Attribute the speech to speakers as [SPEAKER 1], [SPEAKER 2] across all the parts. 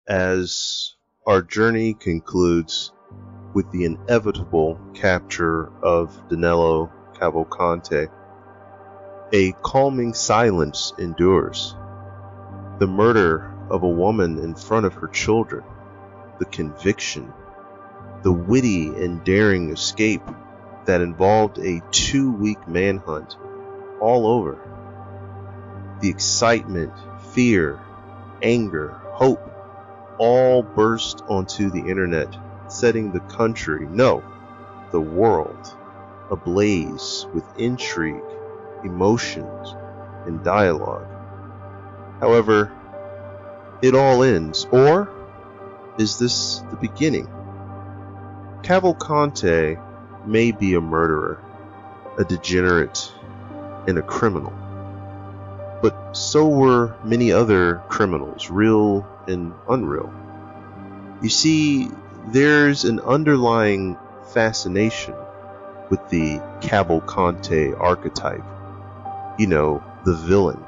[SPEAKER 1] as our journey concludes with the inevitable capture of Danelo Cavalcante. A calming silence endures. The murder of a woman in front of her children, the conviction, the witty and daring escape that involved a 2-week manhunt all over. The excitement, fear, anger, hope, all burst onto the internet, setting the country, no, the world, ablaze with intrigue, emotions, and dialogue. However, it all ends, or is this the beginning? Cavalcante may be a murderer, a degenerate, and a criminal. But so were many other criminals, real and unreal. You see, there's an underlying fascination with the Cavalcante archetype. You know, the villain,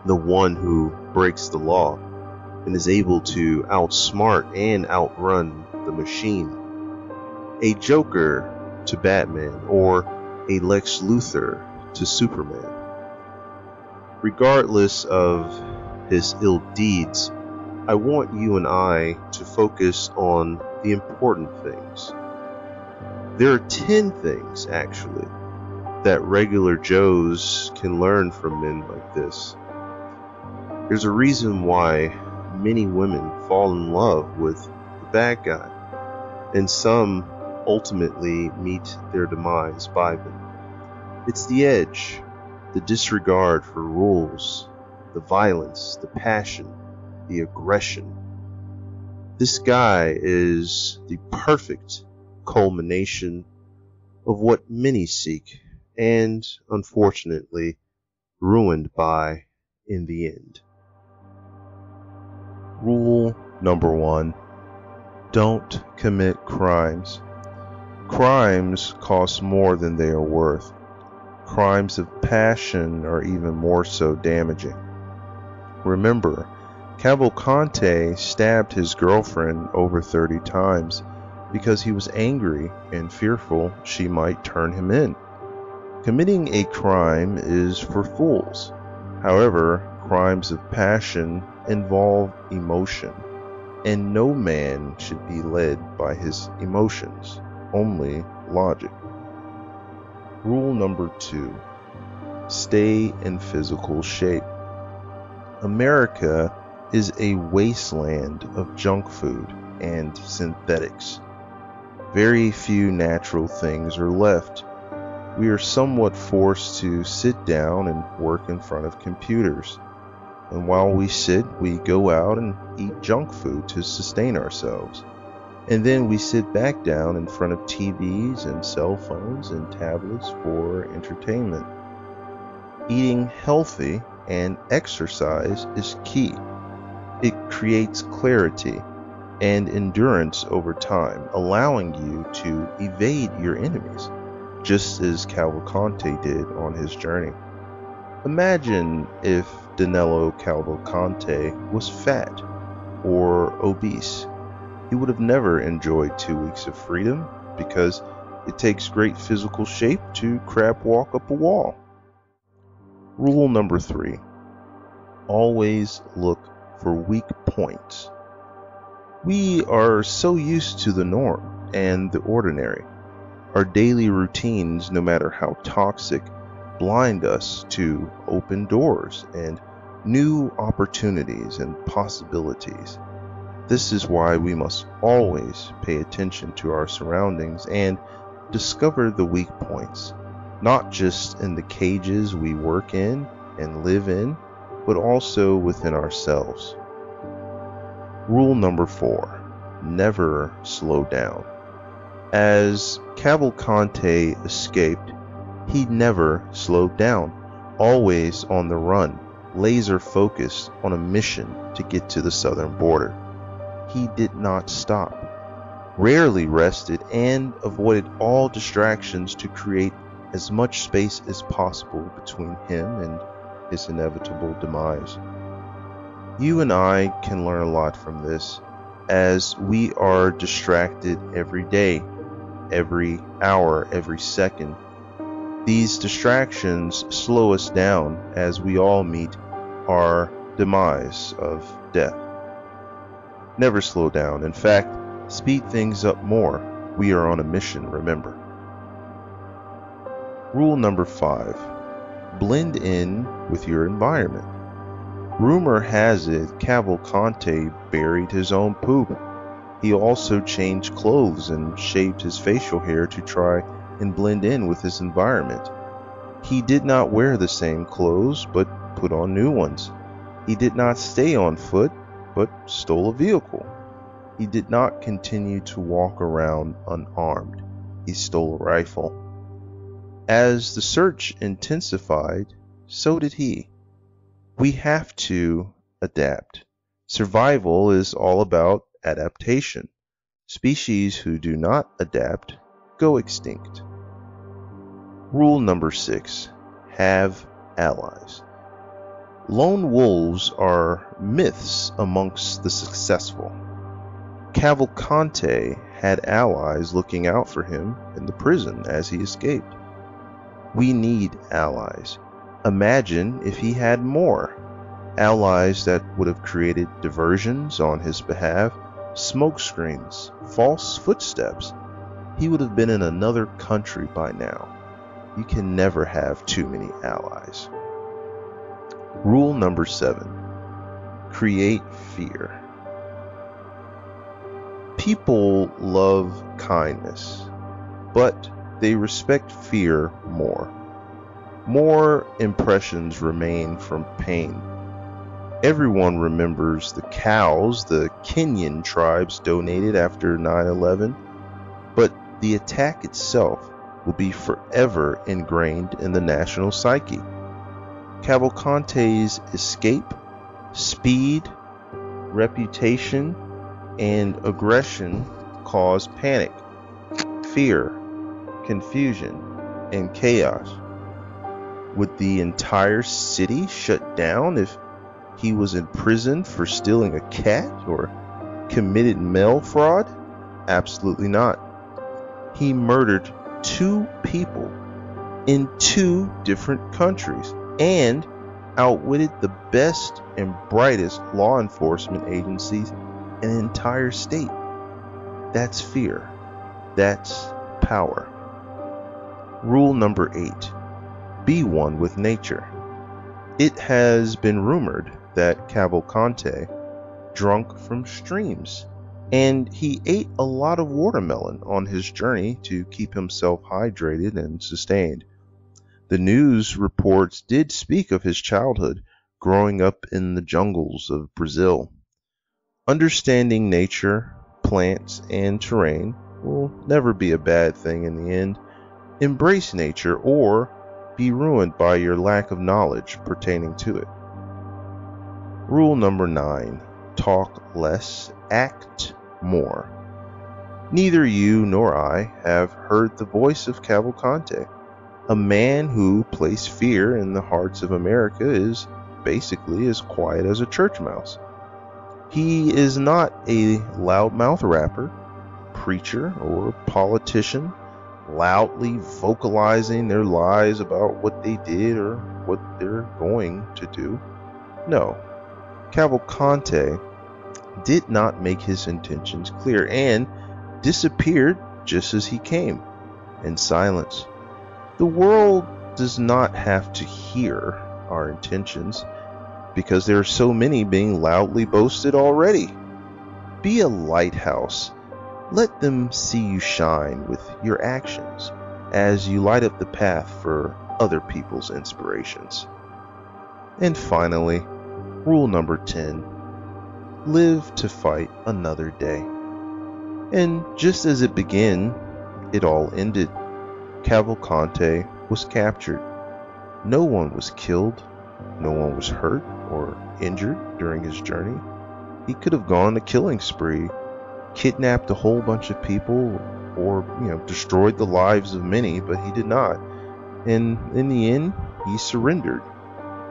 [SPEAKER 1] the one who breaks the law and is able to outsmart and outrun the machine. A Joker to Batman, or a Lex Luthor to Superman. Regardless of his ill deeds, I want you and I to focus on the important things. There are 10 things, actually, that regular Joes can learn from men like this. There's a reason why many women fall in love with the bad guy, and some ultimately meet their demise by them. It's the edge, the disregard for rules, the violence, the passion, the aggression. This guy is the perfect culmination of what many seek, and unfortunately ruined by in the end. Rule number 1: don't commit crimes. Crimes cost more than they are worth. Crimes of passion are even more so damaging. Remember, Cavalcante stabbed his girlfriend over 30 times because he was angry and fearful she might turn him in. Committing a crime is for fools. However, crimes of passion involve emotion, and no man should be led by his emotions, only logic. Rule number 2: stay in physical shape. America is a wasteland of junk food and synthetics. Very few natural things are left. We are somewhat forced to sit down and work in front of computers. And while we sit, we go out and eat junk food to sustain ourselves. And then we sit back down in front of TVs and cell phones and tablets for entertainment. Eating healthy and exercise is key. It creates clarity and endurance over time, allowing you to evade your enemies, just as Cavalcante did on his journey. Imagine if Danelo Cavalcante was fat or obese. He would have never enjoyed 2 weeks of freedom, because it takes great physical shape to crab walk up a wall. Rule number 3: always look for weak points. We are so used to the norm and the ordinary. Our daily routines, no matter how toxic, blind us to open doors and new opportunities and possibilities. This is why we must always pay attention to our surroundings and discover the weak points, not just in the cages we work in and live in, but also within ourselves. Rule number 4: never slow down. As Cavalcante escaped, he never slowed down, always on the run, laser focused on a mission to get to the southern border. He did not stop, rarely rested, and avoided all distractions to create as much space as possible between him and his inevitable demise. You and I can learn a lot from this, as we are distracted every day, every hour, every second. These distractions slow us down as we all meet our demise of death. Never slow down. In fact, speed things up more. We are on a mission, remember. Rule number 5. Blend in with your environment. Rumor has it Cavalcante buried his own poop. He also changed clothes and shaved his facial hair to try and blend in with his environment. He did not wear the same clothes, but put on new ones. He did not stay on foot, but stole a vehicle. He did not continue to walk around unarmed. He stole a rifle. As the search intensified, so did he. We have to adapt. Survival is all about adaptation. Species who do not adapt go extinct. Rule number 6. Have allies. Lone wolves are myths amongst the successful. Cavalcante had allies looking out for him in the prison as he escaped. We need allies. Imagine if he had more. Allies that would have created diversions on his behalf, smoke screens, false footsteps. He would have been in another country by now. You can never have too many allies. Rule number 7. Create fear. People love kindness, but they respect fear more. More impressions remain from pain. Everyone remembers the cows the Kenyan tribes donated after 9/11, but the attack itself will be forever ingrained in the national psyche. Cavalcante's escape, speed, reputation, and aggression caused panic, fear, confusion, and chaos. Would the entire city shut down if he was in prison for stealing a cat or committed mail fraud? Absolutely not. He murdered 2 people in 2 different countries and outwitted the best and brightest law enforcement agencies in an entire state. That's fear. That's power. Rule number 8. Be one with nature. It has been rumored that Cavalcante drunk from streams, and he ate a lot of watermelon on his journey to keep himself hydrated and sustained. The news reports did speak of his childhood growing up in the jungles of Brazil. Understanding nature, plants, and terrain will never be a bad thing in the end. Embrace nature or be ruined by your lack of knowledge pertaining to it. Rule number 9. Talk less, act more. Neither you nor I have heard the voice of Cavalcante. A man who placed fear in the hearts of America is basically as quiet as a church mouse. He is not a loudmouth rapper, preacher, or politician loudly vocalizing their lies about what they did or what they're going to do. No, Cavalcante did not make his intentions clear and disappeared just as he came, in silence. The world does not have to hear our intentions because there are so many being loudly boasted already. Be a lighthouse. Let them see you shine with your actions as you light up the path for other people's inspirations. And finally, rule number 10. Live to fight another day. And just as it began, it all ended. Cavalcante was captured. No one was killed. No one was hurt or injured during his journey. He could have gone on a killing spree, kidnapped a whole bunch of people, or destroyed the lives of many, but he did not. And in the end, he surrendered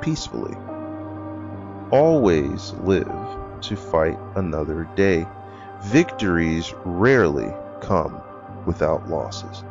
[SPEAKER 1] peacefully. always live to fight another day. Victories rarely come without losses.